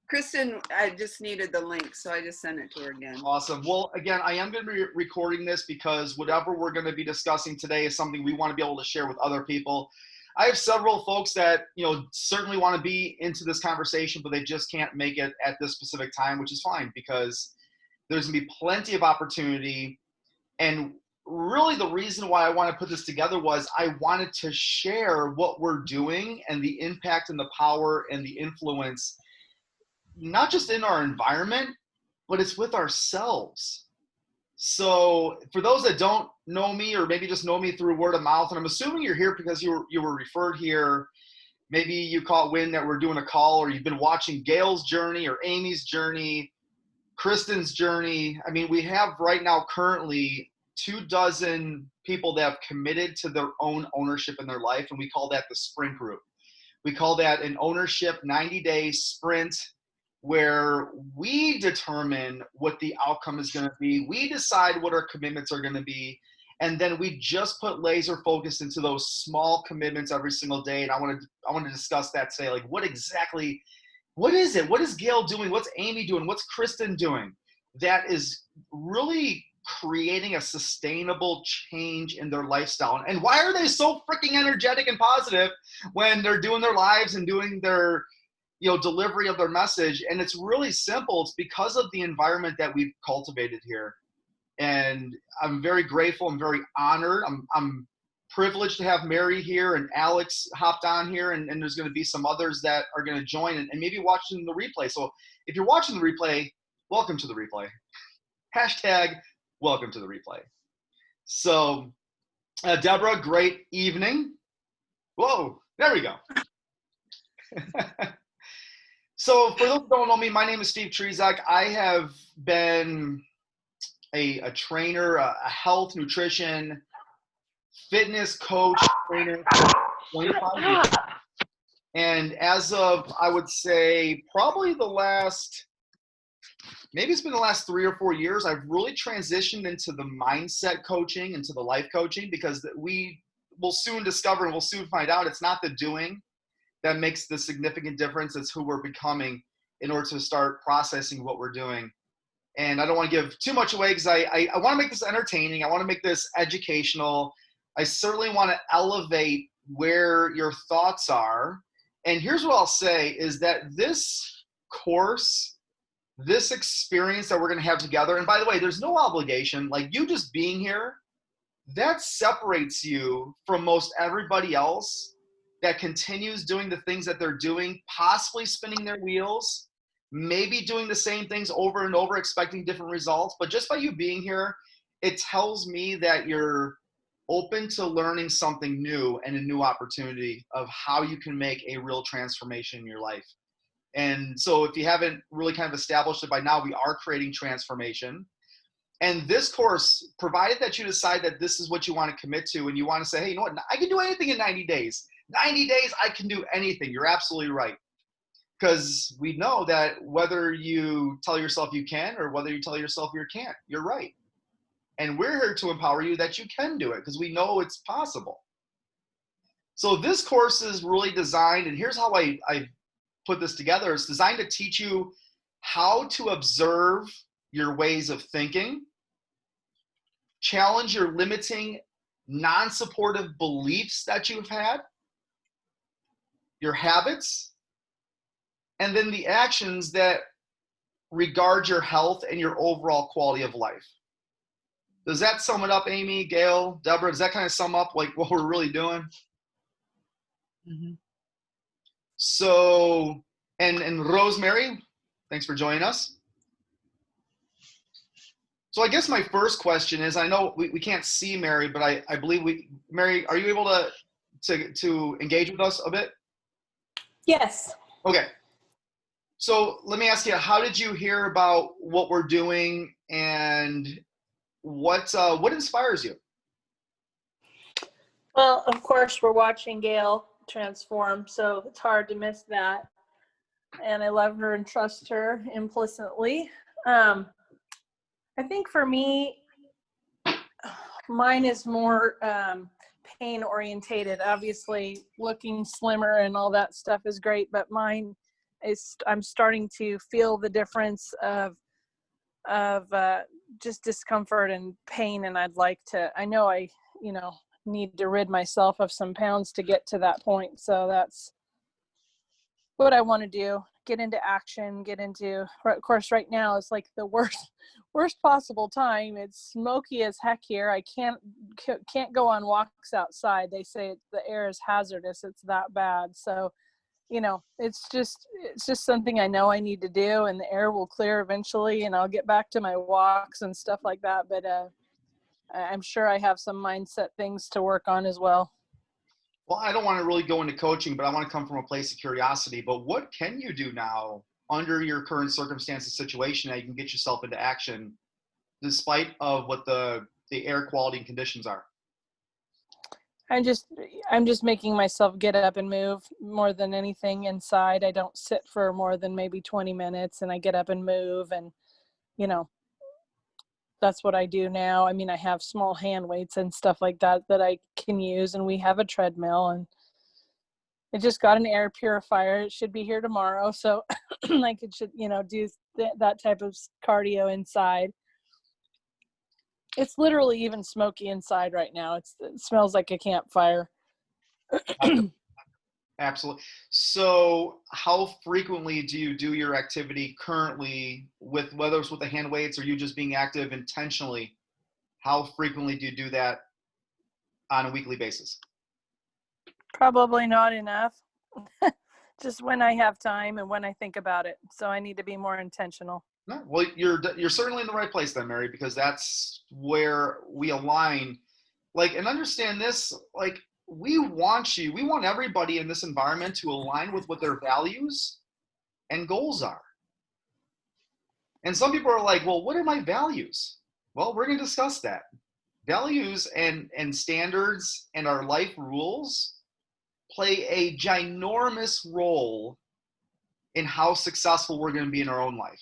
Kristen, I just needed the link, so I just sent it to her again. Awesome. Well, again, I am going to be recording this because whatever we're going to be discussing today is something we want to be able to share with other people. I have several folks that, certainly want to be into this conversation, but they just can't make it at this specific time, which is fine because there's going to be plenty of opportunity. And really the reason why I want to put this together was I wanted to share what we're doing and the impact and the power and the influence, not just in our environment, but it's with ourselves. So for those that don't know me or maybe just know me through word of mouth, and I'm assuming you're here because you were referred here, maybe you caught wind that we're doing a call, or you've been watching Gail's journey or Amy's journey, Kristen's journey. I mean, we have right now currently 24 people that have committed to their own ownership in their life, and we call that the sprint group. We call that an ownership 90-day sprint, where we determine what the outcome is going to be. We decide what our commitments are going to be. And then we just put laser focus into those small commitments every single day. And I want to discuss that today. Like, what is it? What is Gail doing? What's Amy doing? What's Kristen doing that is really creating a sustainable change in their lifestyle? And why are they so freaking energetic and positive when they're doing their lives and doing their delivery of their message? And it's really simple. It's because of the environment that we've cultivated here. And I'm very grateful. I'm very honored. I'm privileged to have Mary here, and Alex hopped on here, and there's going to be some others that are going to join and maybe watching the replay. So if you're watching the replay, welcome to the replay. Hashtag welcome to the replay. So Deborah, great evening. Whoa, there we go. So for those who don't know me, my name is Steve Trzak. I have been a trainer, a health, nutrition, fitness coach, trainer for 25 years. And as of, I would say, probably maybe it's been the last 3 or 4 years, I've really transitioned into the mindset coaching, into the life coaching, because we will soon discover and we'll soon find out it's not the doing that makes the significant difference. It's who we're becoming in order to start processing what we're doing. And I don't want to give too much away because I want to make this entertaining. I want to make this educational. I certainly want to elevate where your thoughts are. And here's what I'll say is that this course, this experience that we're going to have together, and by the way, there's no obligation. Like, you just being here, that separates you from most everybody else that continues doing the things that they're doing, possibly spinning their wheels, maybe doing the same things over and over, expecting different results. But just by you being here, it tells me that you're open to learning something new and a new opportunity of how you can make a real transformation in your life. And so if you haven't really kind of established it by now, we are creating transformation. And this course, provided that you decide that this is what you want to commit to, and you want to say, hey, you know what, I can do anything in 90 days. 90 days, I can do anything. You're absolutely right. Because we know that whether you tell yourself you can or whether you tell yourself you can't, you're right. And we're here to empower you that you can do it because we know it's possible. So this course is really designed, and here's how I put this together. It's designed to teach you how to observe your ways of thinking, challenge your limiting, non-supportive beliefs that you've had, your habits, and then the actions that regard your health and your overall quality of life. Does that sum it up, Amy, Gail, Deborah? Does that kind of sum up like what we're really doing? Mm-hmm. So, and Rosemary, thanks for joining us. So I guess my first question is, I know we can't see Mary, but I believe Mary, are you able to engage with us a bit? Yes. Okay. So let me ask you, how did you hear about what we're doing, and what inspires you? Well, of course, we're watching Gail transform, so it's hard to miss that. And I love her and trust her implicitly. I think for me, mine is more pain orientated. Obviously, looking slimmer and all that stuff is great, but mine I'm starting to feel the difference of just discomfort and pain, and I know I need to rid myself of some pounds to get to that point. So that's what I want to do. Get into action, of course, right now it's like the worst possible time. It's smoky as heck here. I can't go on walks outside. They say the air is hazardous. It's that bad. So, it's just something I know I need to do, and the air will clear eventually, and I'll get back to my walks and stuff like that. But I'm sure I have some mindset things to work on as well. Well, I don't want to really go into coaching, but I want to come from a place of curiosity. But what can you do now under your current circumstances, situation, that you can get yourself into action despite of what the air quality and conditions are? I'm just making myself get up and move more than anything inside. I don't sit for more than maybe 20 minutes, and I get up and move, and that's what I do now. I mean, I have small hand weights and stuff like that I can use, and we have a treadmill, and I just got an air purifier. It should be here tomorrow. So I could do that type of cardio inside. It's literally even smoky inside right now. It smells like a campfire. Absolutely. So how frequently do you do your activity currently, with whether it's with the hand weights or you just being active intentionally? How frequently do you do that on a weekly basis? Probably not enough. Just when I have time and when I think about it. So I need to be more intentional. No, well, you're certainly in the right place then, Mary, because that's where we align. And understand this, we want everybody in this environment to align with what their values and goals are. And some people are like, well, what are my values? Well, we're going to discuss that. Values and standards and our life rules play a ginormous role in how successful we're going to be in our own life.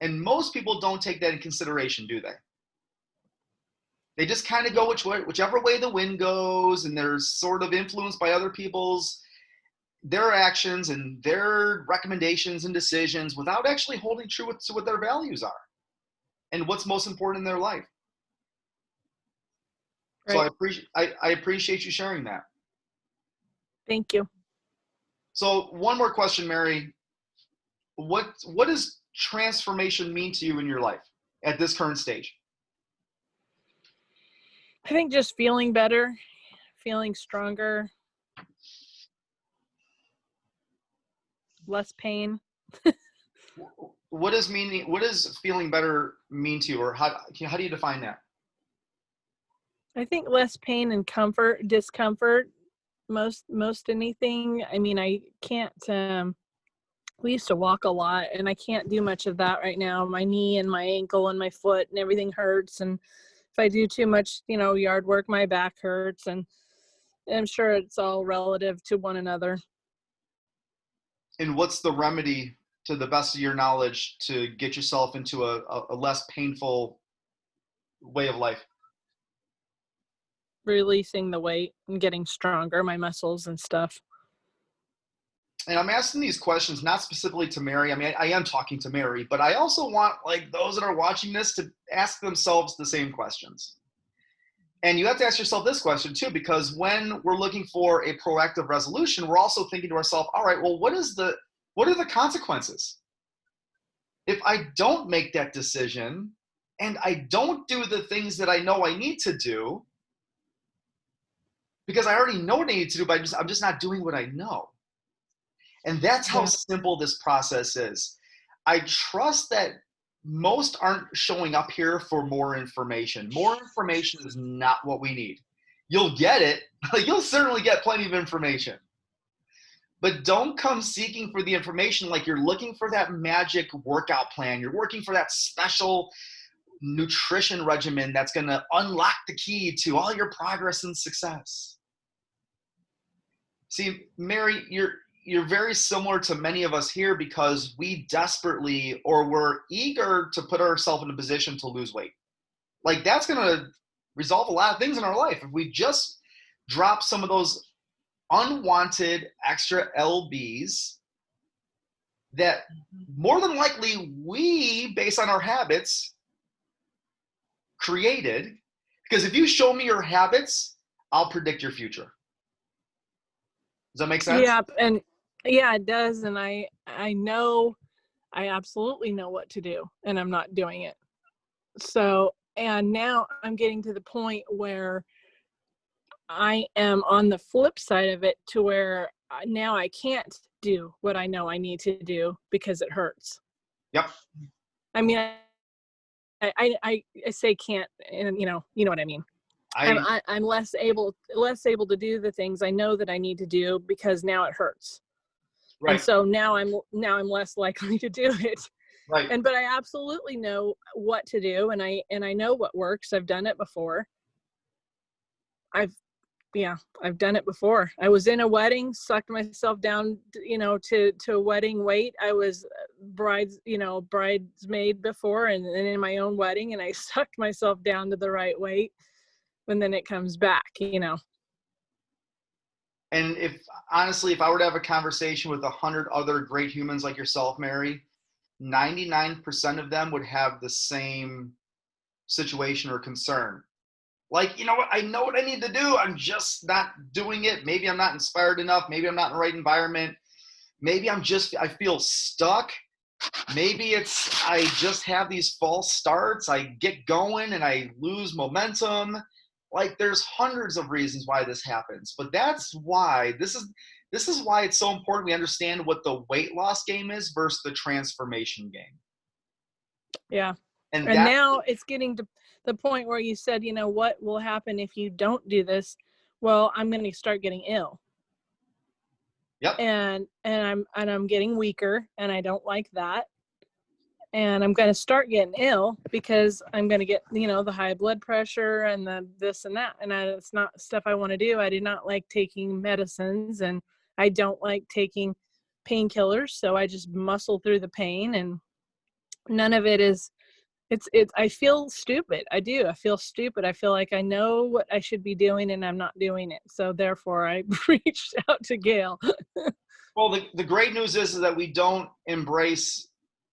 And most people don't take that in consideration, do they? They just kind of go whichever way the wind goes, and they're sort of influenced by other their actions and their recommendations and decisions without actually holding true to what their values are and what's most important in their life. Right. So I appreciate you sharing that. Thank you. So one more question, Mary. What does transformation mean to you in your life at this current stage? I think just feeling better, feeling stronger, less pain. What does feeling better mean to you, or how do you define that? I think less pain and discomfort, most anything. I mean, I can't, we used to walk a lot, and I can't do much of that right now. My knee and my ankle and my foot and everything hurts. And if I do too much, yard work, my back hurts. And I'm sure it's all relative to one another. And what's the remedy, to the best of your knowledge, to get yourself into a less painful way of life? Releasing the weight and getting stronger, my muscles and stuff. And I'm asking these questions not specifically to Mary. I mean, I am talking to Mary, but I also want those that are watching this to ask themselves the same questions. And you have to ask yourself this question too, because when we're looking for a proactive resolution, we're also thinking to ourselves, all right, well, what are the consequences? If I don't make that decision and I don't do the things that I know I need to do, because I already know what I need to do, but I'm just not doing what I know. And that's how simple this process is. I trust that most aren't showing up here for more information. More information is not what we need. You'll get it. You'll certainly get plenty of information. But don't come seeking for the information like you're looking for that magic workout plan. You're working for that special nutrition regimen that's going to unlock the key to all your progress and success. See, Mary, you're very similar to many of us here, because we desperately, or we're eager to put ourselves in a position to lose weight. That's going to resolve a lot of things in our life. If we just drop some of those unwanted extra lbs that more than likely we, based on our habits, created. Because if you show me your habits, I'll predict your future. Does that make sense? Yeah, and yeah, it does. And I know, I absolutely know what to do, and I'm not doing it. So, and now I'm getting to the point where I am on the flip side of it, to where now I can't do what I know I need to do because it hurts. Yep. I mean, I say can't, and you know what I mean. I'm less able to do the things I know that I need to do because now it hurts. Right. And so now I'm less likely to do it. Right. But I absolutely know what to do, and I know what works. I've done it before. I've done it before. I was in a wedding, sucked myself down, to a wedding weight. I was bridesmaid before, and in my own wedding, and I sucked myself down to the right weight, and then it comes back. And if honestly, if I were to have a conversation with 100 other great humans like yourself, Mary, 99% of them would have the same situation or concern. Like, you know what? I know what I need to do. I'm just not doing it. Maybe I'm not inspired enough. Maybe I'm not in the right environment. Maybe I feel stuck. Maybe I just have these false starts. I get going and I lose momentum. Like, there's hundreds of reasons why this happens, but that's why this is why it's so important we understand what the weight loss game is versus the transformation game. Yeah. And now it's getting to the point where you said, what will happen if you don't do this? Well, I'm going to start getting ill. Yep. And I'm getting weaker, and I don't like that. And I'm going to start getting ill because I'm going to get, the high blood pressure and the this and that. And it's not stuff I want to do. I do not like taking medicines, and I don't like taking painkillers. So I just muscle through the pain, and none of it is, I feel stupid. I do. I feel stupid. I feel like I know what I should be doing, and I'm not doing it. So therefore I reached out to Gail. Well, the great news is that we don't embrace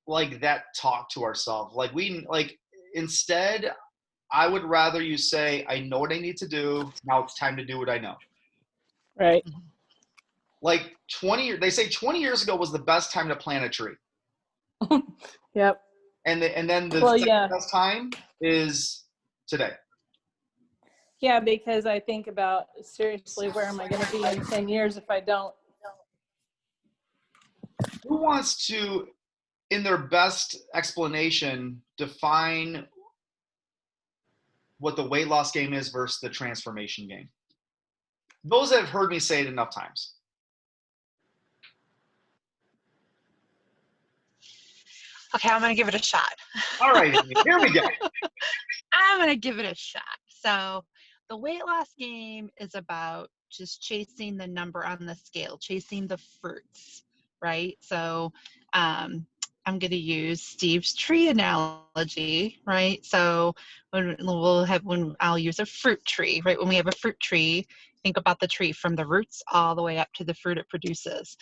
like that talk to ourselves. Instead, I would rather you say, I know what I need to do. Now it's time to do what I know. Right. Like they say 20 years ago was the best time to plant a tree. Yep. And then the best time is today. Yeah, because I think about, seriously, where am I going to be in 10 years if I don't? Who wants to, in their best explanation, define what the weight loss game is versus the transformation game? Those that have heard me say it enough times. Okay, I'm going to give it a shot. All right, here we go. I'm going to give it a shot. So the weight loss game is about just chasing the number on the scale, chasing the fruits, right? So I'm going to use Steve's tree analogy, right? So when I'll use a fruit tree, right? When we have a fruit tree, think about the tree from the roots all the way up to the fruit it produces.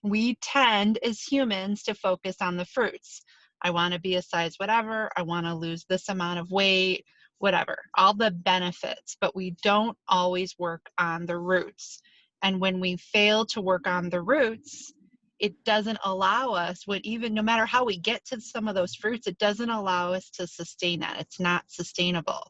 We tend as humans to focus on the fruits. I want to be a size whatever. I want to lose this amount of weight, whatever, all the benefits, but we don't always work on the roots. And when we fail to work on the roots, it doesn't allow us, no matter how we get to some of those fruits, it doesn't allow us to sustain that. It's not sustainable.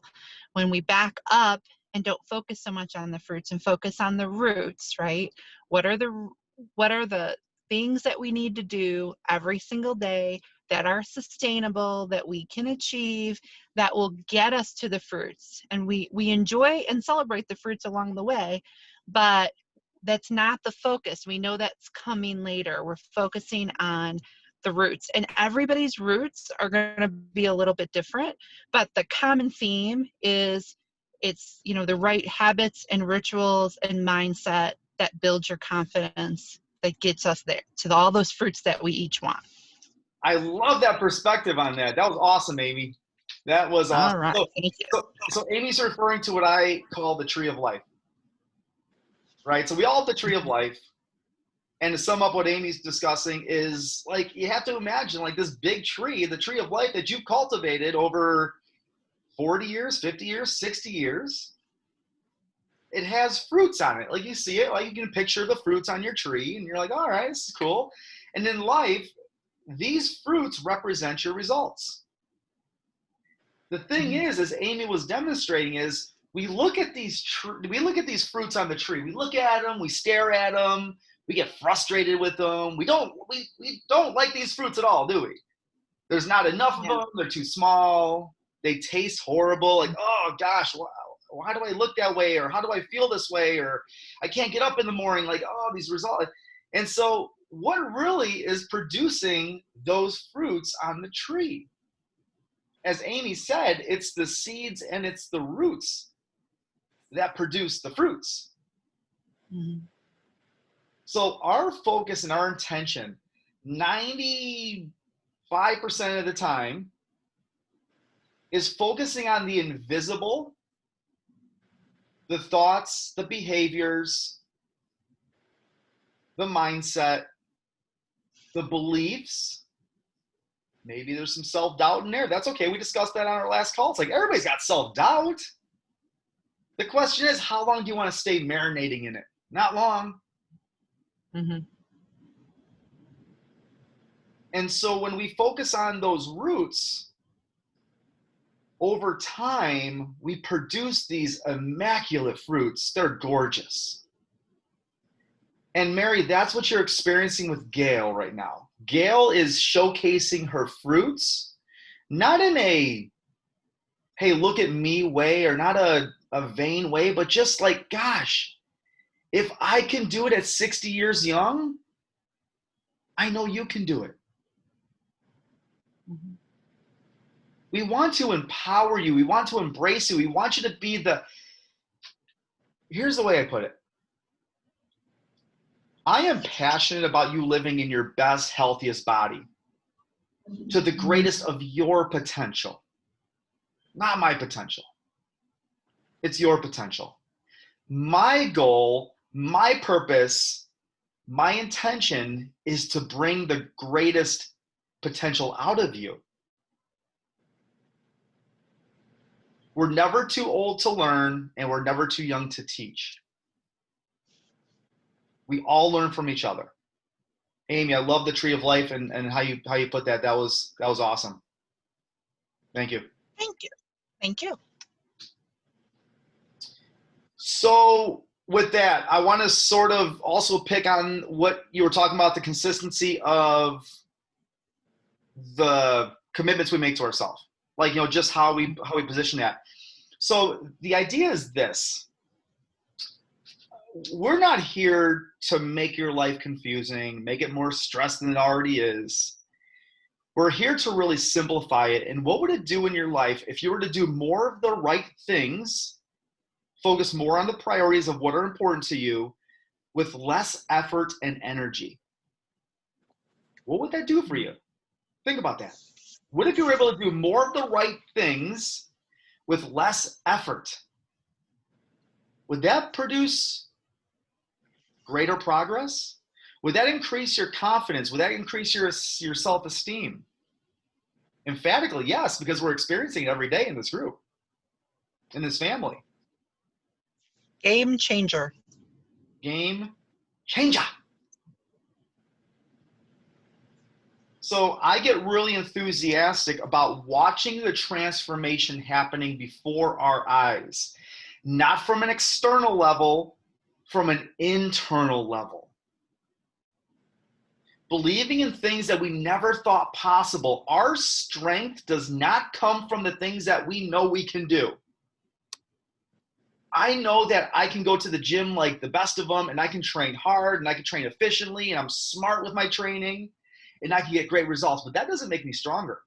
When we back up and don't focus so much on the fruits and focus on the roots, right? What are the things that we need to do every single day that are sustainable, that we can achieve, that will get us to the fruits? And we enjoy and celebrate the fruits along the way, but that's not the focus. We know that's coming later. We're focusing on the roots, and everybody's roots are going to be a little bit different, but the common theme is it's, the right habits and rituals and mindset that builds your confidence, that gets us there to all those fruits that we each want. I love that perspective on that. That was awesome, Amy. That was awesome. All right. Thank you. So Amy's referring to what I call the tree of life, right? So we all have the tree of life. And to sum up what Amy's discussing is, like, you have to imagine, like, this big tree, the tree of life that you've cultivated over 40 years, 50 years, 60 years. It has fruits on it. Like, you see it, like, you can picture the fruits on your tree, and you're like, all right, this is cool. And in life, these fruits represent your results. The thing is, as Amy was demonstrating, is we look at these fruits on the tree. We look at them, we stare at them, we get frustrated with them. We don't like these fruits at all, do we? There's not enough of them. They're too small. They taste horrible. Like, oh gosh, why do I look that way? Or how do I feel this way? Or I can't get up in the morning. Like, oh, these results. And so what really is producing those fruits on the tree? As Amy said, it's the seeds and it's the roots that produce the fruits. Mm-hmm. So our focus and our intention, 95% of the time, is focusing on the invisible, the thoughts, the behaviors, the mindset, the beliefs. Maybe there's some self-doubt in there. That's okay. We discussed that on our last call. It's like, everybody's got self-doubt. The question is, how long do you want to stay marinating in it? Not long. Mm-hmm. And so when we focus on those roots, over time, we produce these immaculate fruits. They're gorgeous. And Mary, that's what you're experiencing with Gail right now. Gail is showcasing her fruits, not in a, hey, look at me way, or not a vain way, but just like, gosh, if I can do it at 60 years young, I know you can do it. Mm-hmm. We want to empower you. We want to embrace you. We want you to be here's the way I put it. I am passionate about you living in your best, healthiest body to the greatest of your potential, not my potential. It's your potential. My goal, my purpose, my intention is to bring the greatest potential out of you. We're never too old to learn, and we're never too young to teach. We all learn from each other. Amy, I love the tree of life and how you put that. That was awesome. Thank you. Thank you. Thank you. So with that, I want to sort of also pick on what you were talking about, the consistency of the commitments we make to ourselves. Like, just how we position that. So the idea is this. We're not here to make your life confusing, make it more stressed than it already is. We're here to really simplify it. And what would it do in your life if you were to do more of the right things, focus more on the priorities of what are important to you with less effort and energy? What would that do for you? Think about that. What if you were able to do more of the right things with less effort? Would that produce greater progress? Would that increase your confidence? Would that increase your self-esteem? Emphatically, yes, because we're experiencing it every day in this group, in this family. Game changer. Game changer. So I get really enthusiastic about watching the transformation happening before our eyes, not from an external level, from an internal level. Believing in things that we never thought possible. Our strength does not come from the things that we know we can do. I know that I can go to the gym like the best of them, and I can train hard, and I can train efficiently, and I'm smart with my training, and I can get great results, but that doesn't make me stronger.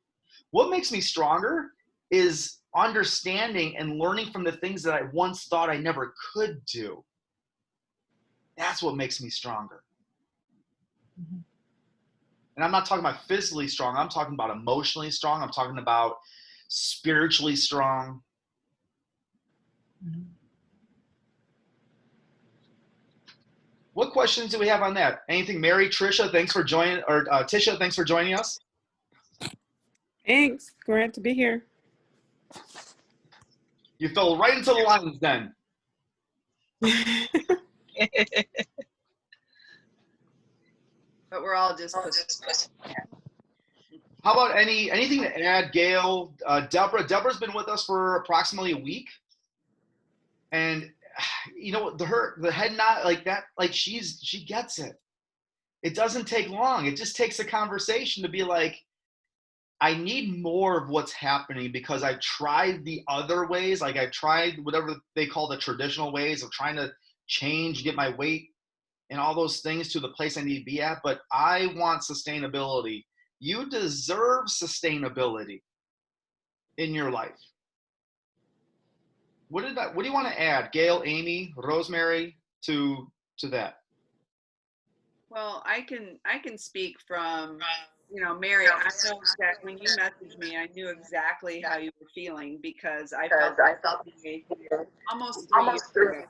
What makes me stronger is understanding and learning from the things that I once thought I never could do. That's what makes me stronger. Mm-hmm. And I'm not talking about physically strong. I'm talking about emotionally strong. I'm talking about spiritually strong. Mm-hmm. what questions do we have on that? Anything? Mary, Trisha, thanks for joining, or Tisha, thanks for joining us. Thanks. Glad to be here. You fell right into the lines then. But we're all just How about anything to add, Gail? Deborah. Deborah's been with us for approximately a week, and you know the head nod like that, like she gets it. It doesn't take long. It just takes a conversation to be like, I need more of what's happening because I've tried the other ways. Like I've tried whatever they call the traditional ways of trying to change, get my weight and all those things to the place I need to be at. But I want sustainability. You deserve sustainability in your life. What do you want to add, Gail, Amy, Rosemary, to that? Well, I can speak from, Mary, I know that when you messaged me, I knew exactly how you were feeling because I felt almost 3 years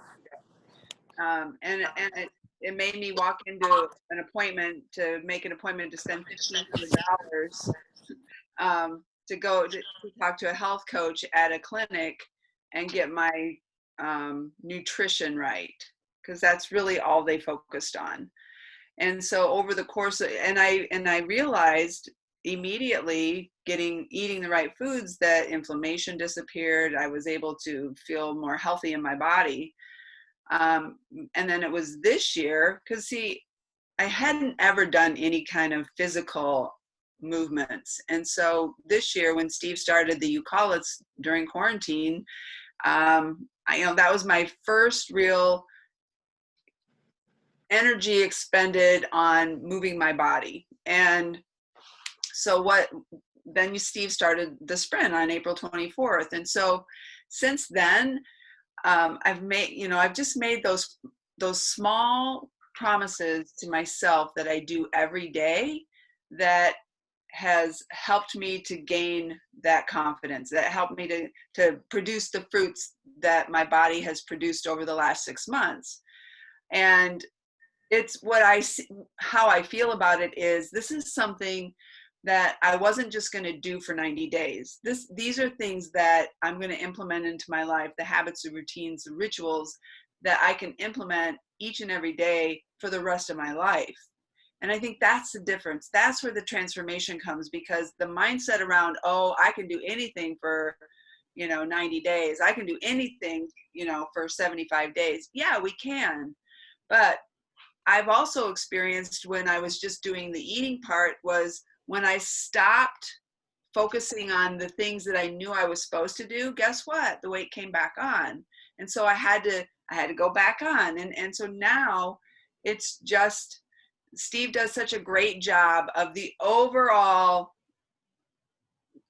ago. And it made me walk into an appointment to make an appointment to spend $1,500 to go to talk to a health coach at a clinic and get my nutrition right, because that's really all they focused on. And so over the course of, and I realized immediately eating the right foods that inflammation disappeared. I was able to feel more healthy in my body. And then it was this year, because see, I hadn't ever done any kind of physical movements. And so this year when Steve started the You Call It during quarantine, that was my first real energy expended on moving my body. And so then Steve started the sprint on April 24th. And so since then, I've just made those small promises to myself that I do every day that has helped me to gain that confidence, that helped me to produce the fruits that my body has produced over the last 6 months. And it's how I feel about it is this is something that I wasn't just going to do for 90 days. These are things that I'm going to implement into my life, the habits, the routines, the rituals that I can implement each and every day for the rest of my life. And I think that's the difference. That's where the transformation comes, because the mindset around, oh, I can do anything for, 90 days. I can do anything, for 75 days. Yeah, we can. But I've also experienced when I was just doing the eating part was when I stopped focusing on the things that I knew I was supposed to do, guess what? The weight came back on. And so I had to go back on. And so now it's just, Steve does such a great job of the overall,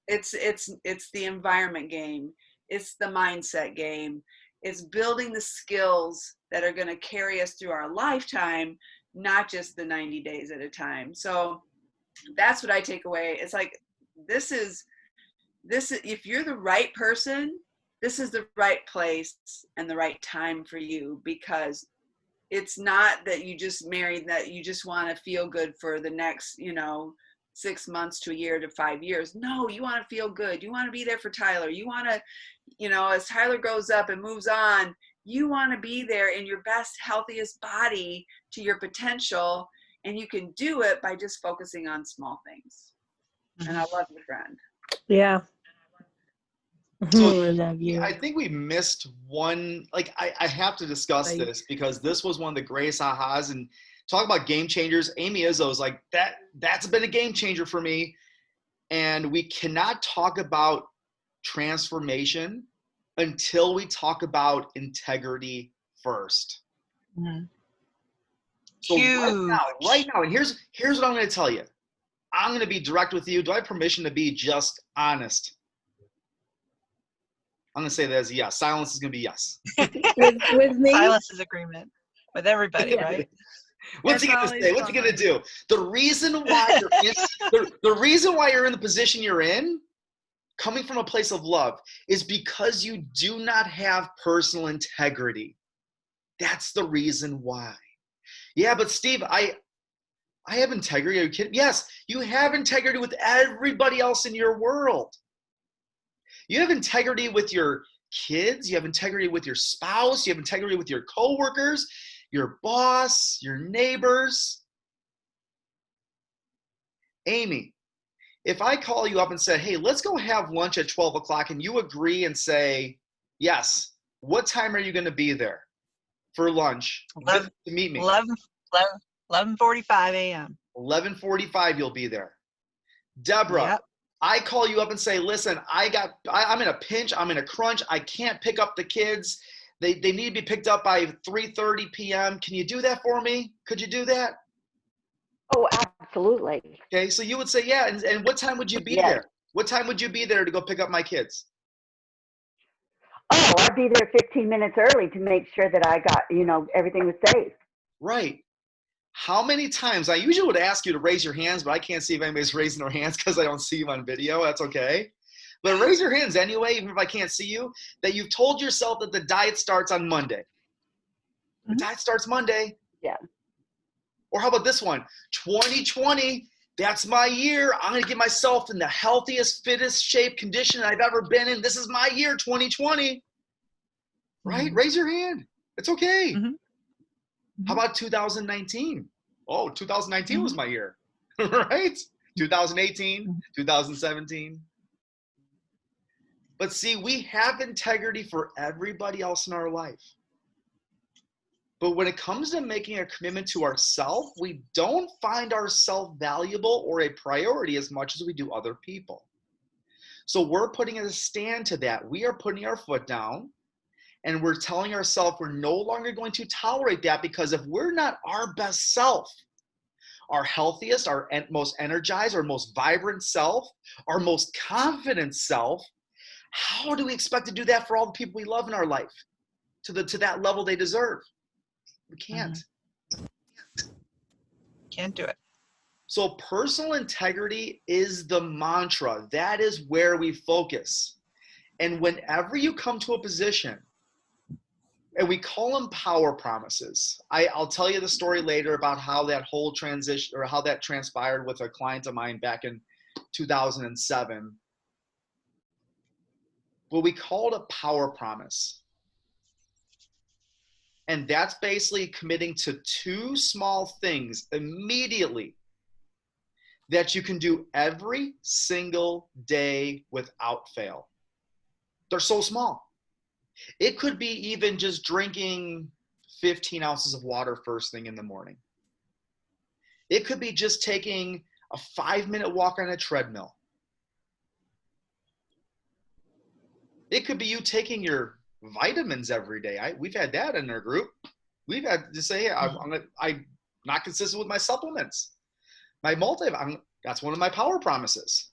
it's the environment game. It's the mindset game. It's building the skills that are going to carry us through our lifetime, not just the 90 days at a time. So that's what I take away. It's like, this is, if you're the right person, this is the right place and the right time for you, because it's not that you just married, that you just want to feel good for the next, 6 months to a year to 5 years. No, you want to feel good. You want to be there for Tyler. You want to, as Tyler grows up and moves on, you want to be there in your best, healthiest body to your potential. And you can do it by just focusing on small things. And I love you, friend. Yeah. So I love you. I think we missed one, like I have to discuss this because this was one of the greatest ahas, and talk about game changers. Amy Izzo's like, that's been a game changer for me. And we cannot talk about transformation until we talk about integrity first. Mm-hmm. So Huge. right now, and here's what I'm going to tell you. I'm going to be direct with you. Do I have permission to be just honest? I'm going to say that as a yes. Silence is going to be yes. with me? Silence is agreement with everybody, right? What's he going to say? What's he going to do? The reason why the reason why you're in the position you're in, coming from a place of love, is because you do not have personal integrity. That's the reason why. Yeah, but Steve, I have integrity. Are you kidding? Yes, you have integrity with everybody else in your world. You have integrity with your kids. You have integrity with your spouse. You have integrity with your coworkers, your boss, your neighbors. Amy, if I call you up and say, hey, let's go have lunch at 12 o'clock, and you agree and say, yes, what time are you going to be there for lunch 11, to meet me? 11:45 a.m. 11:45, you'll be there. Deborah, Yep. I call you up and say, listen, I'm in a pinch. I'm in a crunch. I can't pick up the kids. They need to be picked up by 3:30 p.m. Can you do that for me? Could you do that? Oh, absolutely. Okay, so you would say, yeah. And what time would you be Yes. there? What time would you be there to go pick up my kids? Oh, I'd be there 15 minutes early to make sure that I got, everything was safe. Right. How many times? I usually would ask you to raise your hands, but I can't see if anybody's raising their hands because I don't see you on video. That's okay. But raise your hands anyway, even if I can't see you, that you've told yourself that the diet starts on Monday. The diet starts Monday. Yeah. Or how about this one? 2020, that's my year. I'm going to get myself in the healthiest, fittest shape condition I've ever been in. This is my year, 2020. Right? Raise your hand. It's okay. How about 2019? Oh, 2019 was my year. Right? 2018, 2017. But see, we have integrity for everybody else in our life. But when it comes to making a commitment to ourselves, we don't find ourselves valuable or a priority as much as we do other people. So we're putting a stand to that. We are putting our foot down and we're telling ourselves we're no longer going to tolerate that, because if we're not our best self, our healthiest, our most energized, our most vibrant self, our most confident self, how do we expect to do that for all the people we love in our life to that level they deserve? We can't. Can't do it. So personal integrity is the mantra. That is where we focus. And whenever you come to a position, and we call them power promises. I'll tell you the story later about how that whole transition, or how that transpired with a client of mine back in 2007. What we called a power promise. And that's basically committing to 2 small things immediately that you can do every single day without fail. They're so small. It could be even just drinking 15 ounces of water first thing in the morning. It could be just taking a 5-minute walk on a treadmill. It could be you taking your vitamins every day. We've had that in our group. We've had to say, I'm not consistent with my supplements. My that's one of my power promises.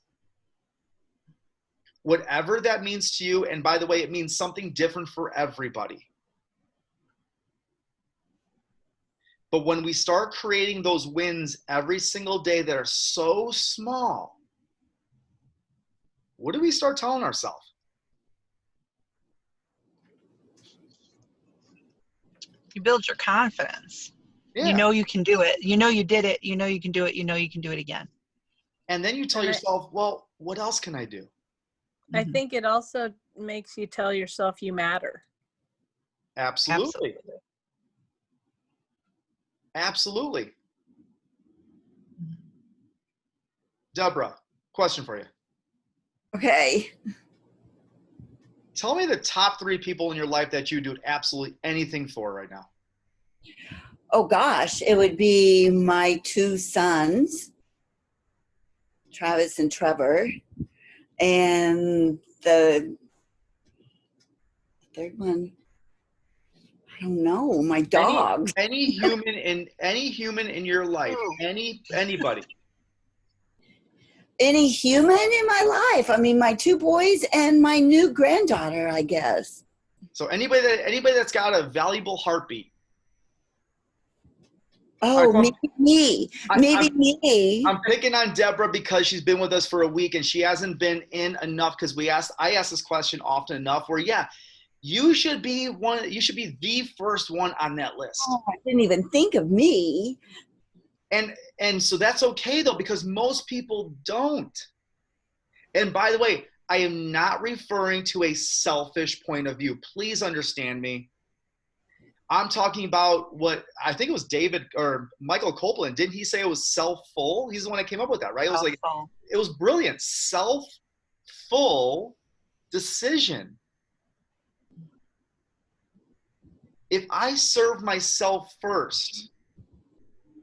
Whatever that means to you, and by the way, it means something different for everybody. But when we start creating those wins every single day that are so small, what do we start telling ourselves? You build your confidence. Yeah. You know you can do it. You know you did it. You know you can do it. You know you can do it again. And then you tell yourself, well, what else can I do? I think it also makes you tell yourself you matter. Absolutely. Absolutely. Deborah, question for you. Okay. Tell me the top 3 people in your life that you do absolutely anything for right now. Oh gosh, it would be my 2 sons, Travis and Trevor, and the third one, I don't know, my dog. Any human in your life, anybody. Any human in my life. I mean, my 2 boys and my new granddaughter, I guess. So anybody that's got a valuable heartbeat. Oh, maybe me. Me. I'm picking on Deborah because she's been with us for a week and she hasn't been in enough, because I ask this question often enough where, yeah, You should be the first one on that list. Oh, I didn't even think of me. And so that's okay though, because most people don't. And by the way, I am not referring to a selfish point of view. Please understand me. I'm talking about what I think it was David or Michael Copeland. Didn't he say it was self-full? He's the one that came up with that, right? It was like, it was brilliant. Self-full decision. If I serve myself first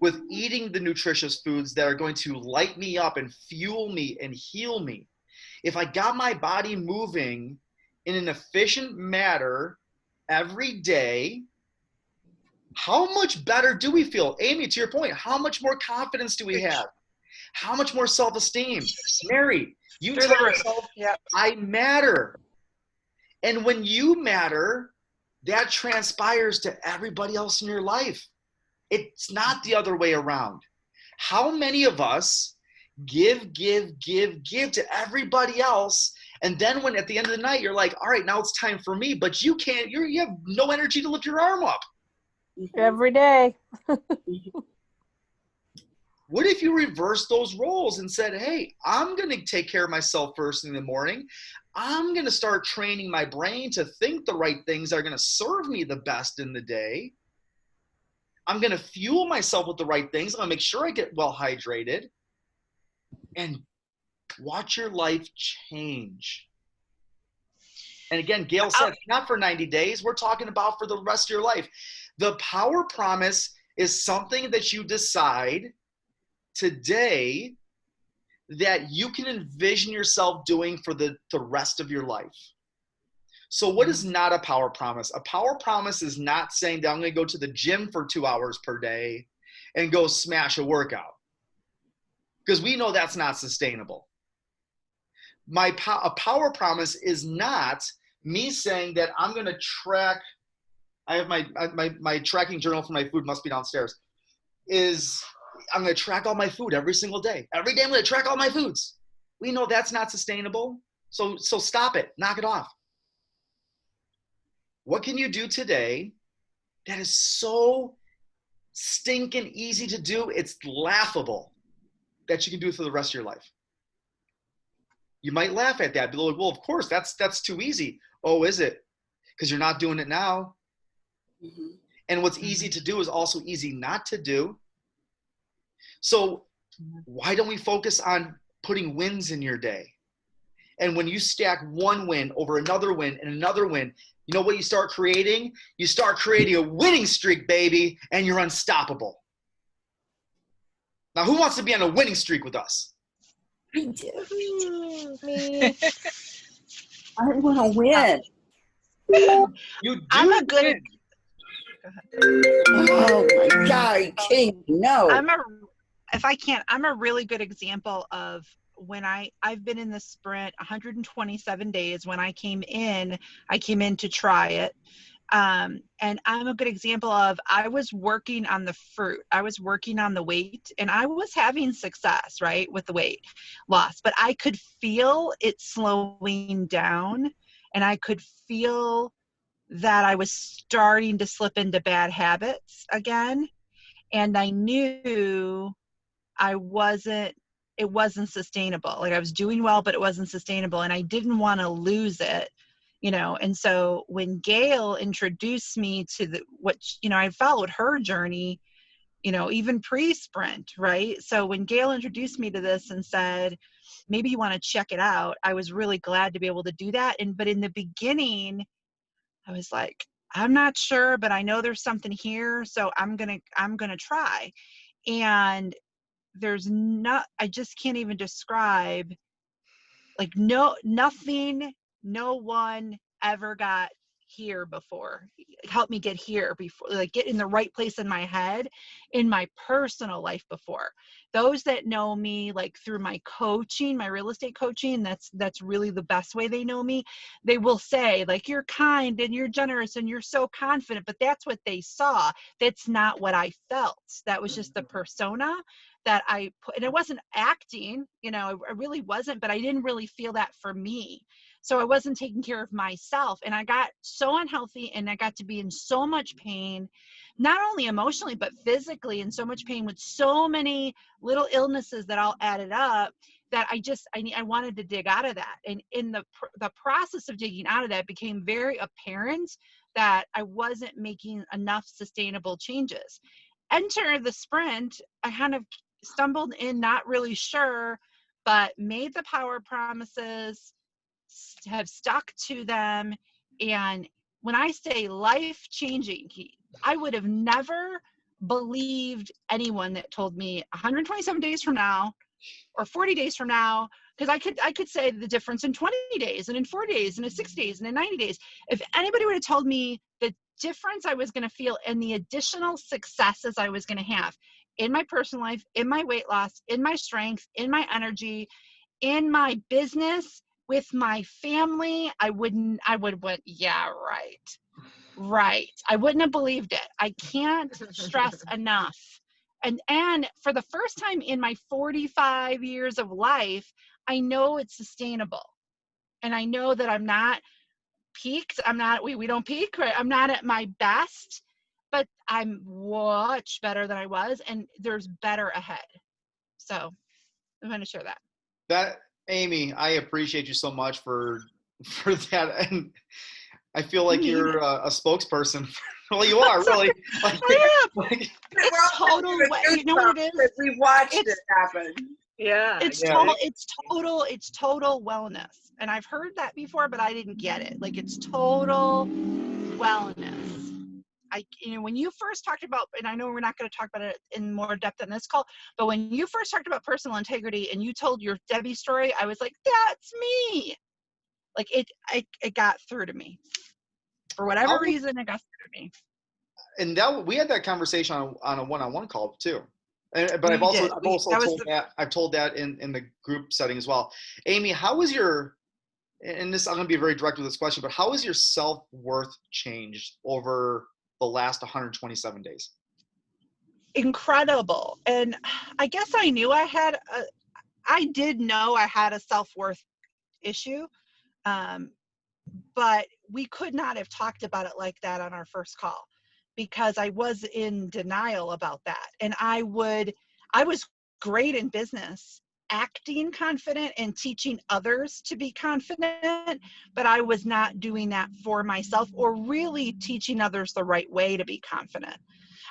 with eating the nutritious foods that are going to light me up and fuel me and heal me, if I got my body moving in an efficient manner every day, how much better do we feel? Amy, to your point, how much more confidence do we have? How much more self-esteem? Mary, you tell yourself, I matter. And when you matter, that transpires to everybody else in your life. It's not the other way around. How many of us give to everybody else, and then when at the end of the night you're like, all right, now it's time for me, but you can't, you have no energy to lift your arm up. Every day. What if you reversed those roles and said, hey, I'm going to take care of myself first in the morning. I'm going to start training my brain to think the right things that are going to serve me the best in the day. I'm going to fuel myself with the right things. I'm going to make sure I get well hydrated. And watch your life change. And again, Gail said, not for 90 days. We're talking about for the rest of your life. The power promise is something that you decide today that you can envision yourself doing for the rest of your life. So what is not a power promise? A power promise is not saying that I'm going to go to the gym for 2 hours per day and go smash a workout, because we know that's not sustainable. A power promise is not me saying that I'm going to track. I have my tracking journal for my food, must be downstairs. I'm going to track all my food every single day. Every day I'm going to track all my foods. We know that's not sustainable. So stop it. Knock it off. What can you do today that is so stinking easy to do? It's laughable that you can do it for the rest of your life. You might laugh at that. Be like, well, of course, that's too easy. Oh, is it? Because you're not doing it now. Mm-hmm. And what's easy to do is also easy not to do. So why don't we focus on putting wins in your day? And when you stack one win over another win and another win, you know what you start creating? You start creating a winning streak, baby, and you're unstoppable. Now, who wants to be on a winning streak with us? I do. Me. I want to win. You do. I'm a good. Oh my God, are you kidding me? No. I'm a really good example of when I've been in the sprint 127 days. When I came in to try it. And I'm a good example of, I was working on the fruit. I was working on the weight, and I was having success, right, with the weight loss, but I could feel it slowing down, and I could feel that I was starting to slip into bad habits again. And I knew it wasn't sustainable. Like, I was doing well, but it wasn't sustainable, and I didn't want to lose it. And so when Gail introduced me to I followed her journey, even pre-sprint, right? So when Gail introduced me to this and said, maybe you want to check it out, I was really glad to be able to do that. But in the beginning, I was like, I'm not sure, but I know there's something here, so I'm going to try. And I just can't even describe, like, nothing, no one ever got here before, helped me get here before, like get in the right place in my head, in my personal life before. Those that know me, like through my coaching, my real estate coaching, that's really the best way they know me. They will say, like, you're kind and you're generous and you're so confident, but that's what they saw. That's not what I felt. That was just the persona. that I put, and it wasn't acting, you know, I really wasn't, but I didn't really feel that for me. So I wasn't taking care of myself, and I got so unhealthy, and I got to be in so much pain, not only emotionally, but physically, in so much pain with so many little illnesses that all added up, that I wanted to dig out of that. And in the process of digging out of that, became very apparent that I wasn't making enough sustainable changes. Enter the sprint. I kind of stumbled in, not really sure, but made the power promises, have stuck to them. And when I say life changing, I would have never believed anyone that told me 127 days from now or 40 days from now, because I could say the difference in 20 days and in 4 days and in 6 days and in 90 days. If anybody would have told me the difference I was going to feel and the additional successes I was going to have in my personal life, in my weight loss, in my strength, in my energy, in my business, with my family, I would have went, yeah, right. I wouldn't have believed it. I can't stress enough. And for the first time in my 45 years of life, I know it's sustainable. And I know that I'm not peaked. We don't peak, right? I'm not at my best, but I'm much better than I was, and there's better ahead. So I'm going to share that. That, Amy, I appreciate you so much for that. And I feel like you're a spokesperson. Well, you are really. Like, it's total. You know what it is? We watched it happen. Yeah. It's total wellness. And I've heard that before, but I didn't get it. Like, it's total wellness. When you first talked about, and I know we're not going to talk about it in more depth in this call, but when you first talked about personal integrity and you told your Debbie story, I was like, that's me. Like, it got through to me. For whatever reason, it got through to me. And that we had that conversation on a one-on-one call too. But I've told that in the group setting as well. Amy, how was your, and this, I'm going to be very direct with this question, but how has your self-worth changed over the last 127 days? Incredible. And I guess I knew I did know I had a self-worth issue. But we could not have talked about it like that on our first call, because I was in denial about that. And I was great in business, acting confident and teaching others to be confident, but I was not doing that for myself or really teaching others the right way to be confident.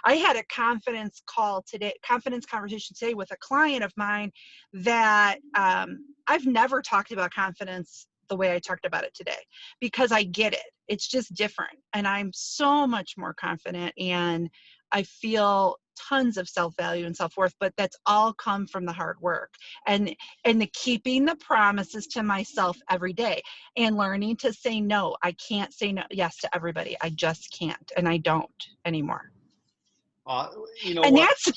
I had a confidence conversation today with a client of mine that I've never talked about confidence the way I talked about it today, because I get it. It's just different. And I'm so much more confident, and I feel tons of self-value and self-worth, but that's all come from the hard work and the keeping the promises to myself every day and learning to say no. I can't say yes to everybody. I just can't. And I don't anymore. And that's,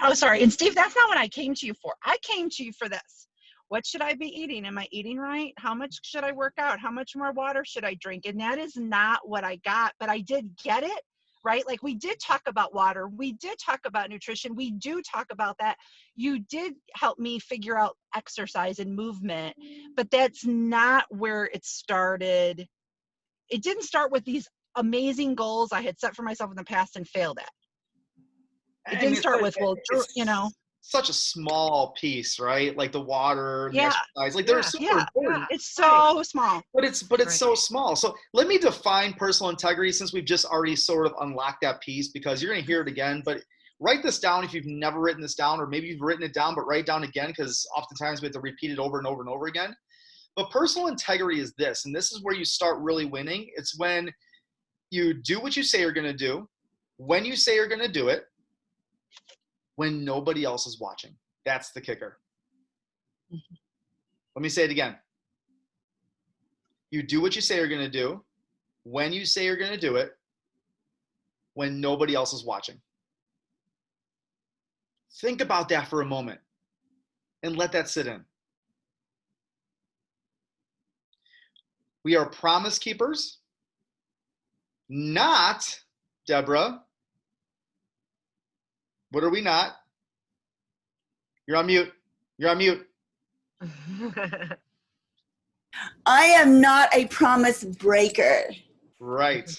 oh, sorry. And Steve, that's not what I came to you for. I came to you for this. What should I be eating? Am I eating right? How much should I work out? How much more water should I drink? And that is not what I got, but I did get it, right? Like, we did talk about water. We did talk about nutrition. We do talk about that. You did help me figure out exercise and movement, but that's not where it started. It didn't start with these amazing goals I had set for myself in the past and failed at. It didn't start with, such a small piece, right? Like the water, the exercise, like they're super important. It's so small. But it's so small. So let me define personal integrity, since we've just already sort of unlocked that piece, because you're going to hear it again. But write this down if you've never written this down, or maybe you've written it down, but write it down again, because oftentimes we have to repeat it over and over and over again. But personal integrity is this, and this is where you start really winning. It's when you do what you say you're going to do, when you say you're going to do it, when nobody else is watching. That's the kicker. Mm-hmm. Let me say it again. You do what you say you're going to do, when you say you're going to do it, when nobody else is watching. Think about that for a moment and let that sit in. We are promise keepers, not, Deborah, what are we not? You're on mute. You're on mute. I am not a promise breaker. Right.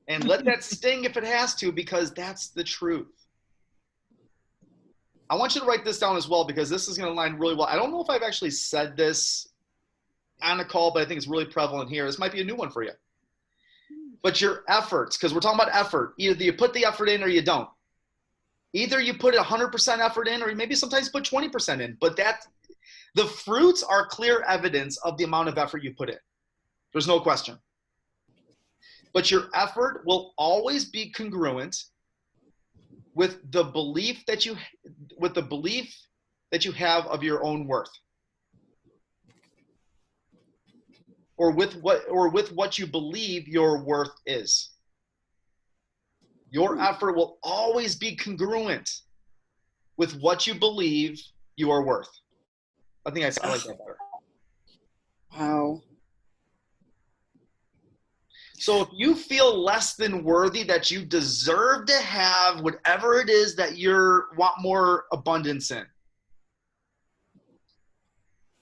And let that sting if it has to, because that's the truth. I want you to write this down as well, because this is going to line really well. I don't know if I've actually said this on a call, but I think it's really prevalent here. This might be a new one for you. But your efforts, because we're talking about effort, either you put the effort in or you don't. Either you put 100% effort in, or maybe sometimes put 20% in. But the fruits are clear evidence of the amount of effort you put in. There's no question. But your effort will always be congruent with the belief that you have of your own worth, or with what you believe your worth is. Your effort will always be congruent with what you believe you are worth. I think I like that better. Wow. So if you feel less than worthy, that you deserve to have whatever it is that you want more abundance in,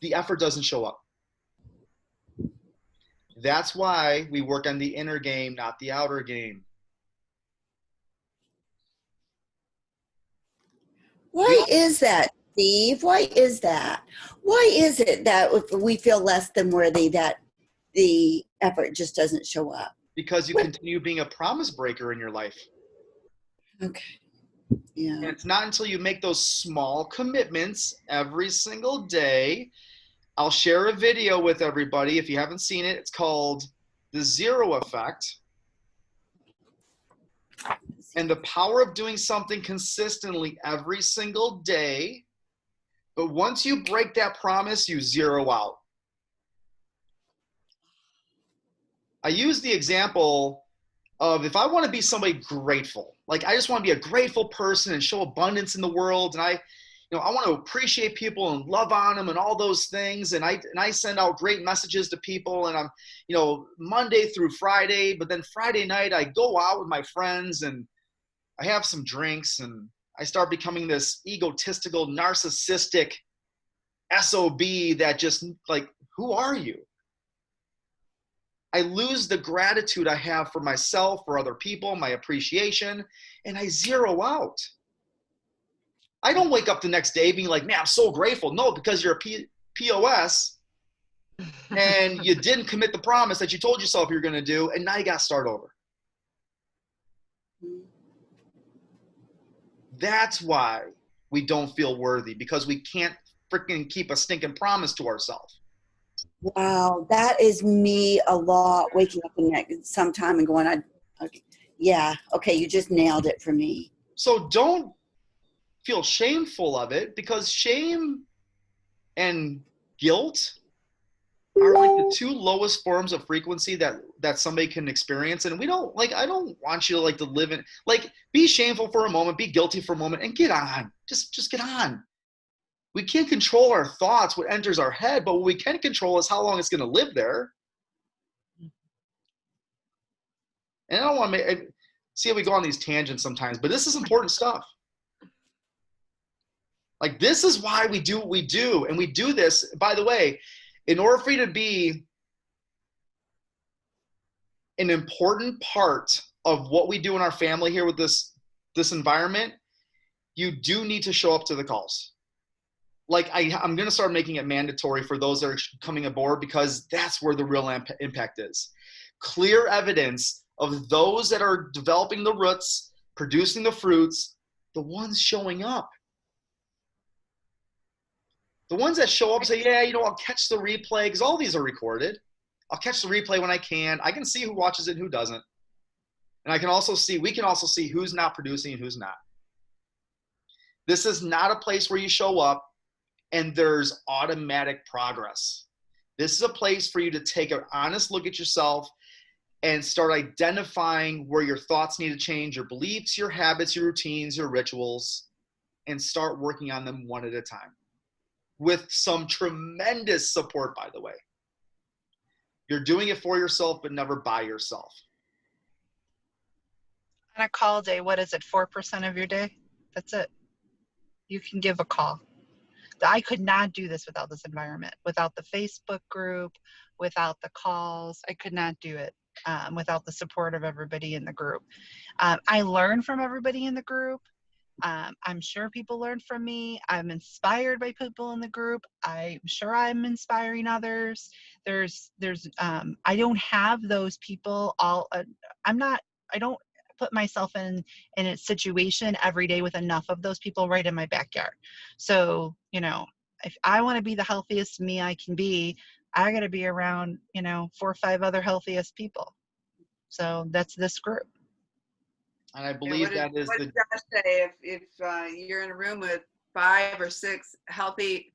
the effort doesn't show up. That's why we work on the inner game, not the outer game. Why is that, Steve? Why is that? Why is it that if we feel less than worthy, that the effort just doesn't show up? Because you continue being a promise breaker in your life. Okay. Yeah. And it's not until you make those small commitments every single day. I'll share a video with everybody. If you haven't seen it, it's called The Zero Effect. And the power of doing something consistently every single day. But once you break that promise, you zero out. I use the example of, if I want to be somebody grateful, like I just want to be a grateful person and show abundance in the world, and I want to appreciate people and love on them and all those things, and I send out great messages to people, and I'm Monday through Friday, but then Friday night I go out with my friends and I have some drinks and I start becoming this egotistical, narcissistic SOB that just, like, who are you? I lose the gratitude I have for myself, for other people, my appreciation, and I zero out. I don't wake up the next day being like, man, I'm so grateful. No, because you're a POS and you didn't commit the promise that you told yourself you're going to do, and now you got to start over. That's why we don't feel worthy, because we can't freaking keep a stinking promise to ourselves. Wow, that is me a lot, waking up sometime and going, okay, yeah, okay, you just nailed it for me. So don't feel shameful of it, because shame and guilt are like the two lowest forms of frequency that somebody can experience. And we don't, like, I don't want you to live in, be shameful for a moment, be guilty for a moment, and get on. Just get on. We can't control our thoughts, what enters our head, but what we can control is how long it's going to live there. And I don't want to see how we go on these tangents sometimes, but this is important stuff. Like, this is why we do what we do. And we do this, by the way, in order for you to be an important part of what we do in our family here with this environment, you do need to show up to the calls. Like, I'm going to start making it mandatory for those that are coming aboard, because that's where the real impact is. Clear evidence of those that are developing the roots, producing the fruits, the ones showing up. The ones that show up and say, yeah, I'll catch the replay, because all these are recorded. I'll catch the replay when I can. I can see who watches it and who doesn't. And we can also see who's not producing and who's not. This is not a place where you show up and there's automatic progress. This is a place for you to take an honest look at yourself and start identifying where your thoughts need to change, your beliefs, your habits, your routines, your rituals, and start working on them one at a time. With some tremendous support, by the way. You're doing it for yourself, but never by yourself. On a call day, what is it, 4% of your day? That's it. You can give a call. I could not do this without this environment, without the Facebook group, without the calls. I could not do it without the support of everybody in the group. I learn from everybody in the group. I'm sure people learn from me. I'm inspired by people in the group. I'm sure I'm inspiring others. I don't have those people all, I don't put myself in a situation every day with enough of those people right in my backyard. So, if I want to be the healthiest me I can be, I got to be around, 4 or 5 other healthiest people. So that's this group. And I believe what did Josh say? If you're in a room with 5 or 6 healthy,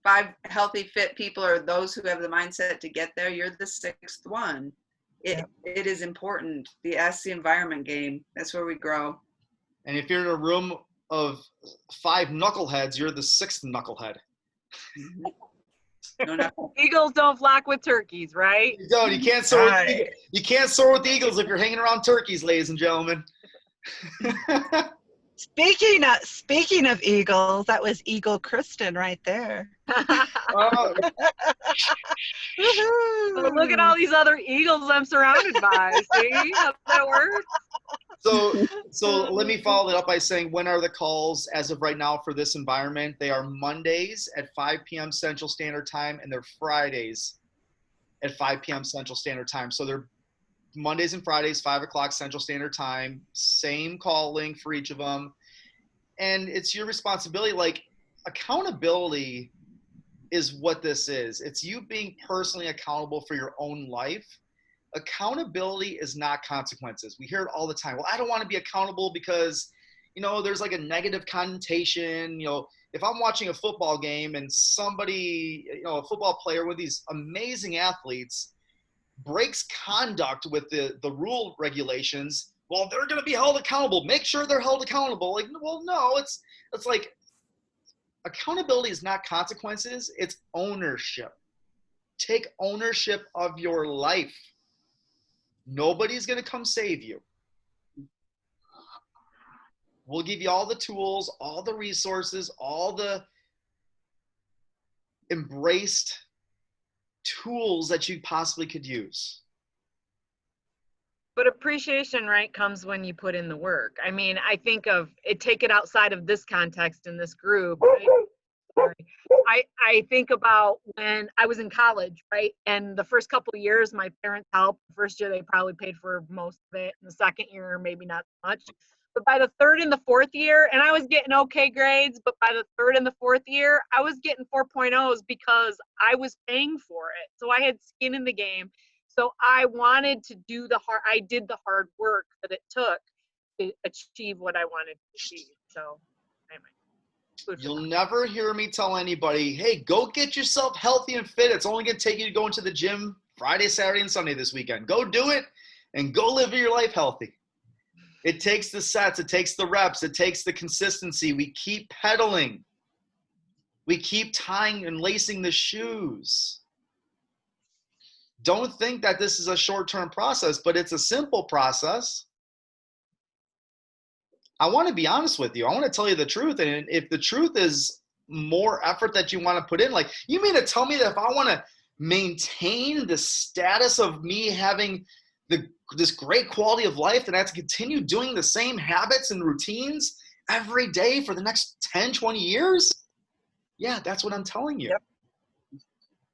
fit people, or those who have the mindset to get there, you're the 6th one. It is important. That's the environment game. That's where we grow. And if you're in a room of 5 knuckleheads, you're the 6th knucklehead. No. Eagles don't flock with turkeys, right? You don't. You can't soar. You can't soar with the eagles if you're hanging around turkeys, ladies and gentlemen. Speaking of eagles, that was Eagle Kristen right there. Oh. So look at all these other eagles I'm surrounded by. See how that works? So let me follow it up by saying, when are the calls as of right now for this environment? They are Mondays at 5 p.m. Central Standard Time, and they're Fridays at 5 p.m. Central Standard Time. So they're Mondays and Fridays, 5 o'clock Central Standard Time, same call link for each of them. And it's your responsibility. Like, accountability is what this is. It's you being personally accountable for your own life. Accountability is not consequences. We hear it all the time. Well, I don't want to be accountable because, there's like a negative connotation. If I'm watching a football game and somebody, a football player with these amazing athletes breaks conduct with the rule regulations, well, they're going to be held accountable. Make sure they're held accountable. Like, well, no, it's like accountability is not consequences. It's ownership. Take ownership of your life. Nobody's going to come save you. We'll give you all the tools, all the resources, all the embraced tools that you possibly could use. But appreciation, right, comes when you put in the work. I mean, I think of it, take it outside of this context in this group. Right? Sorry. I think about when I was in college, right? And the first couple of years, my parents helped. The first year, they probably paid for most of it. And the second year, maybe not much. But by the 3rd and the 4th year, and I was getting okay grades, but by the 3rd and the 4th year, I was getting 4.0s because I was paying for it. So I had skin in the game. So I wanted to do I did the hard work that it took to achieve what I wanted to achieve. So anyway. You'll never hear me tell anybody, hey, go get yourself healthy and fit. It's only going to take you to go into the gym Friday, Saturday, and Sunday this weekend. Go do it and go live your life healthy. It takes the sets. It takes the reps. It takes the consistency. We keep pedaling. We keep tying and lacing the shoes. Don't think that this is a short-term process, but it's a simple process. I want to be honest with you. I want to tell you the truth. And if the truth is more effort that you want to put in, like, you mean to tell me that if I want to maintain the status of me having this great quality of life, then I have to continue doing the same habits and routines every day for the next 10, 20 years? Yeah, that's what I'm telling you. Yep.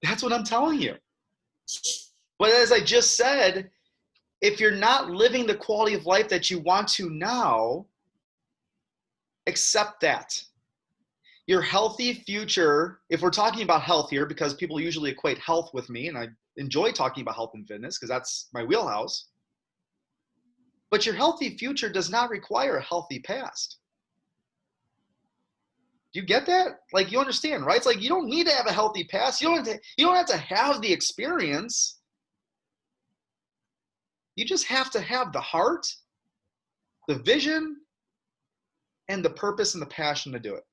That's what I'm telling you. But as I just said, if you're not living the quality of life that you want to now, accept that. Your healthy future, if we're talking about health here, because people usually equate health with me, and I enjoy talking about health and fitness because that's my wheelhouse. But your healthy future does not require a healthy past. Do you get that? Like, you understand, right? It's like you don't need to have a healthy past. You don't have to have the experience. You just have to have the heart, the vision, and the purpose and the passion to do it.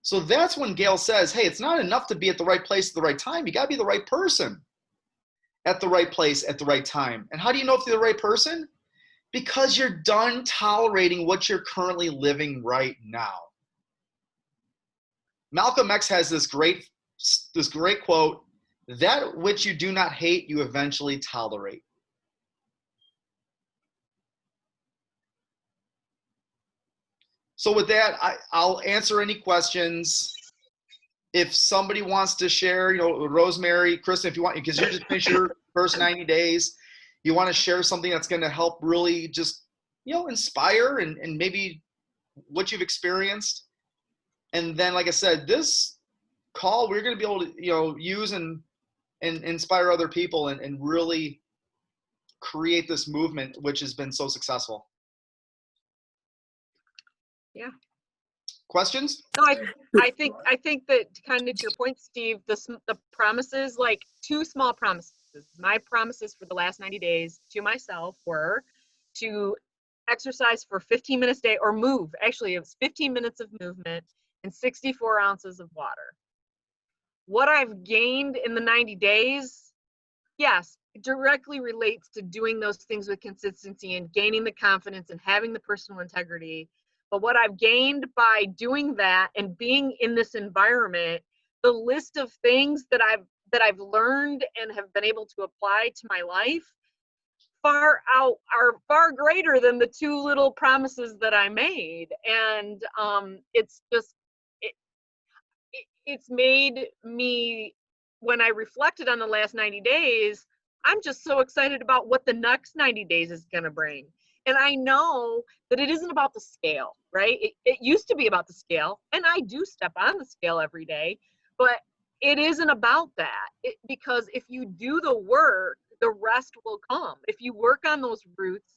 So that's when Gail says, hey, it's not enough to be at the right place at the right time. You got to be the right person at the right place at the right time. And how do you know if you're the right person? Because you're done tolerating what you're currently living right now. Malcolm X has this great quote, that which you do not hate, you eventually tolerate. So with that, I'll answer any questions. If somebody wants to share, Rosemary, Kristen, if you want, because you're just finished your first 90 days, you want to share something that's going to help really just, inspire and maybe what you've experienced. And then, like I said, this call, we're going to be able to, use and inspire other people and really create this movement, which has been so successful. Yeah. Questions? No, I think that kind of to your point, Steve, the promises, like 2 small promises. My promises for the last 90 days to myself were to exercise for 15 minutes a day, or move. Actually, it was 15 minutes of movement and 64 ounces of water. What I've gained in the 90 days, yes, it directly relates to doing those things with consistency and gaining the confidence and having the personal integrity. But what I've gained by doing that and being in this environment, the list of things that I've learned and have been able to apply to my life are far greater than the 2 little promises that I made. And it's just it's made me, when I reflected on the last 90 days, I'm just so excited about what the next 90 days is going to bring. And I know that it isn't about the scale, right? It used to be about the scale, and I do step on the scale every day, but it isn't about that. Because if you do the work, the rest will come. If you work on those roots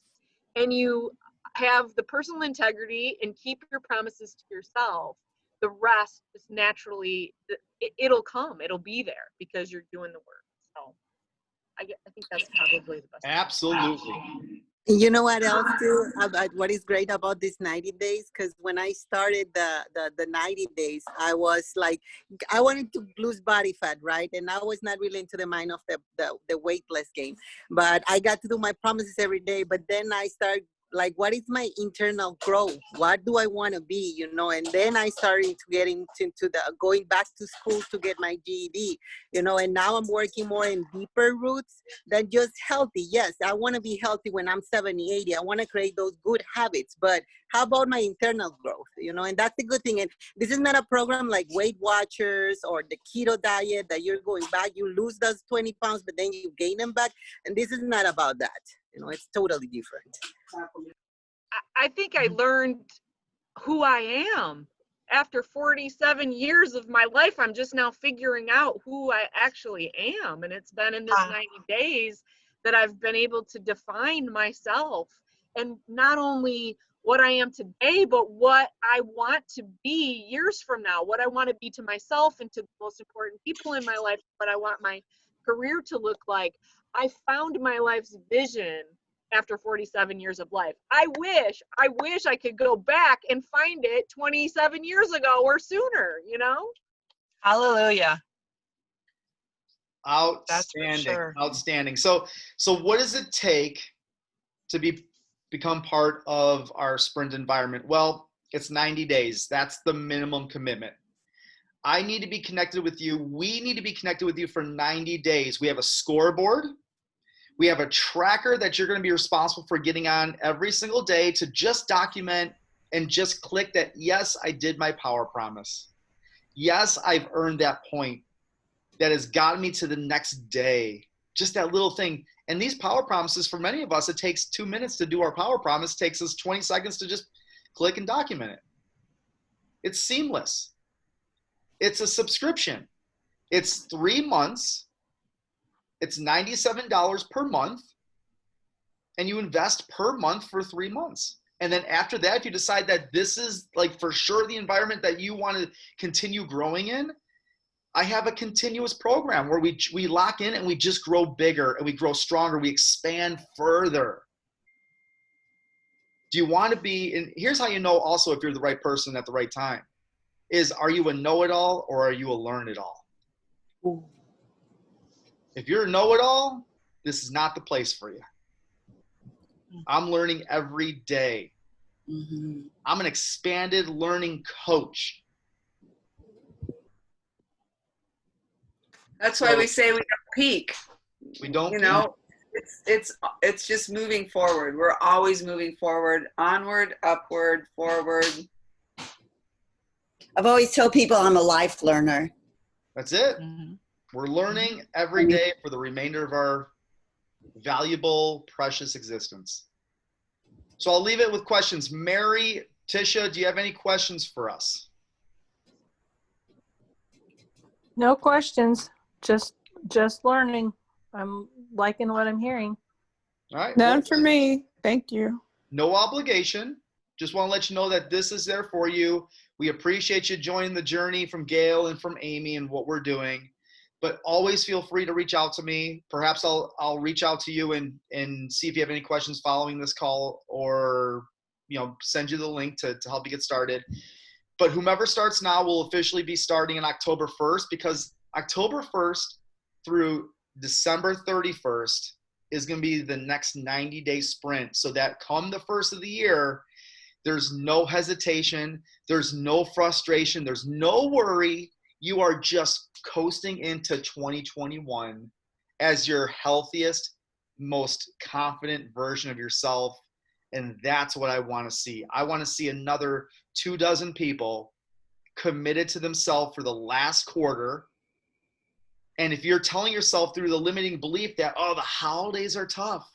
and you have the personal integrity and keep your promises to yourself, the rest is naturally, it'll come. It'll be there because you're doing the work. So I think that's probably the best. Absolutely. You know what else too about what is great about these 90 days? Because when I started the 90 days, I was like, I wanted to lose body fat, right? And I was not really into the mind of the weightless game. But I got to do my promises every day. But then I started like, what is my internal growth? What do I want to be, And then I started to get into the going back to school to get my GED, and now I'm working more in deeper roots than just healthy. Yes, I want to be healthy when I'm 70, 80. I want to create those good habits, but how about my internal growth, and that's the good thing. And this is not a program like Weight Watchers or the keto diet that you're going back, you lose those 20 pounds, but then you gain them back. And this is not about that. It's totally different. I think I learned who I am. After 47 years of my life, I'm just now figuring out who I actually am. And it's been in this 90 days that I've been able to define myself. And not only what I am today, but what I want to be years from now, what I want to be to myself and to the most important people in my life, what I want my career to look like. I found my life's vision after 47 years of life. I wish I could go back and find it 27 years ago or sooner, Hallelujah. Outstanding. That's for sure. Outstanding. So what does it take to become part of our sprint environment? Well, it's 90 days. That's the minimum commitment. I need to be connected with you. We need to be connected with you for 90 days. We have a scoreboard. We have a tracker that you're going to be responsible for getting on every single day to just document and just click that, yes, I did my power promise. Yes, I've earned that point that has gotten me to the next day. Just that little thing. And these power promises, for many of us, it takes 2 minutes to do our power promise. It takes us 20 seconds to just click and document it. It's seamless. It's a subscription. It's 3 months. It's $97 per month, and you invest per month for 3 months. And then after that, if you decide that this is like for sure the environment that you want to continue growing in, I have a continuous program where we lock in and we just grow bigger and we grow stronger. We expand further. Do you want to be, and here's how you know also if you're the right person at the right time, is are you a know-it-all or are you a learn-it-all? Ooh. If you're a know-it-all, this is not the place for you. I'm learning every day. Mm-hmm. I'm an expanded learning coach. That's why we say we don't peak. We don't You peak. know, it's just moving forward. We're always moving forward, onward, upward, forward. I've always told people I'm a life learner. That's it. Mhm. We're learning every day for the remainder of our valuable, precious existence. So I'll leave it with questions. Mary, Tisha, do you have any questions for us? No questions. Just learning. I'm liking what I'm hearing. All right. None Well, for me. Thank you. no obligation. Just want to let you know that this is there for you. We appreciate you joining the journey from Gail and from Amy and what we're doing. But always feel free to reach out to me. Perhaps I'll reach out to you and see if you have any questions following this call, or send you the link to help you get started. But whomever starts now will officially be starting on October 1st, because October 1st through December 31st is going to be the next 90-day sprint. So that come the first of the year, there's no hesitation, there's no frustration, there's no worry. You are just coasting into 2021 as your healthiest, most confident version of yourself. And that's what I want to see. I want to see another 24 people committed to themselves for the last quarter. And if you're telling yourself through the limiting belief that, oh, the holidays are tough,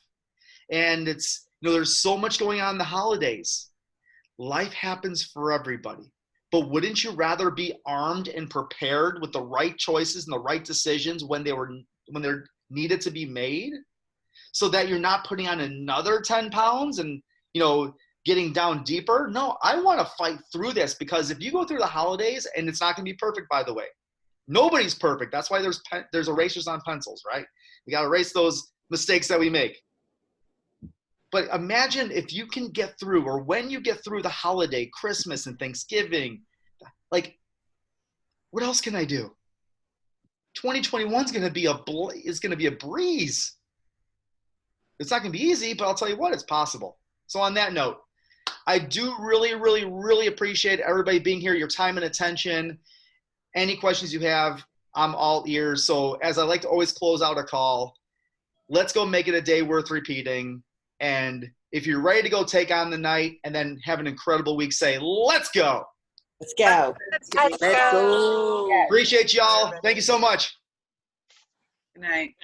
and it's, there's so much going on in the holidays, life happens for everybody. But wouldn't you rather be armed and prepared with the right choices and the right decisions when they're needed to be made, so that you're not putting on another 10 pounds and, getting down deeper? No, I want to fight through this, because if you go through the holidays, and it's not going to be perfect, by the way, nobody's perfect. That's why there's erasers on pencils, right? We got to erase those mistakes that we make. But imagine if you can get through, or when you get through the holiday, Christmas and Thanksgiving, like, what else can I do? 2021 is going to be a breeze. It's not going to be easy, but I'll tell you what, it's possible. So on that note, I do really, really, really appreciate everybody being here, your time and attention. Any questions you have, I'm all ears. So as I like to always close out a call, let's go make it a day worth repeating. And if you're ready to go take on the night and then have an incredible week, say, let's go. Let's go. Let's go. Appreciate y'all. Thank you so much. Good night.